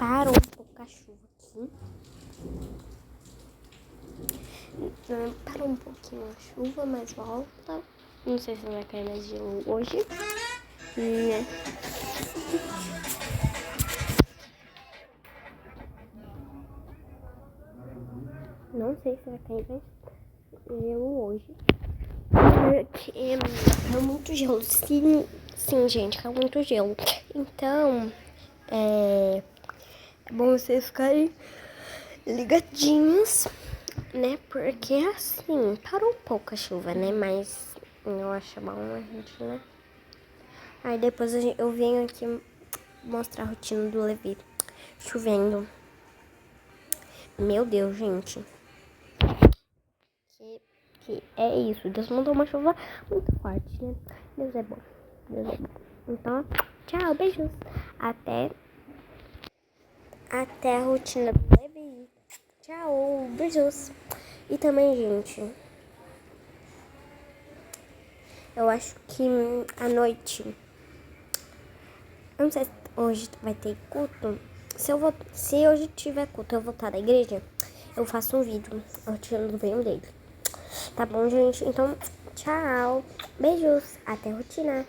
parou um pouco a chuva aqui. Parou um pouquinho a chuva, mas volta. Não sei se vai cair mais gelo hoje. Né? Não sei se vai cair mais gelo hoje. Porque caiu muito gelo. Sim, gente, caiu muito gelo. Então, é bom vocês ficarem ligadinhos, né? Porque assim, parou um pouco a chuva, né? Mas eu acho bom a gente, né? Aí depois eu venho aqui mostrar a rotina do Levi. Chovendo. Meu Deus, gente. Que é isso. Deus mandou uma chuva muito forte, né? Deus é bom. Deus é bom. Então, tchau, beijos. Até a rotina do Levi. Tchau, beijos. E também, gente, eu acho que à noite, eu não sei se hoje vai ter culto. Se hoje tiver culto, eu voltar da igreja, eu faço um vídeo tirando o banho dele. Tá bom, gente? Então, tchau. Beijos. Até a rotina.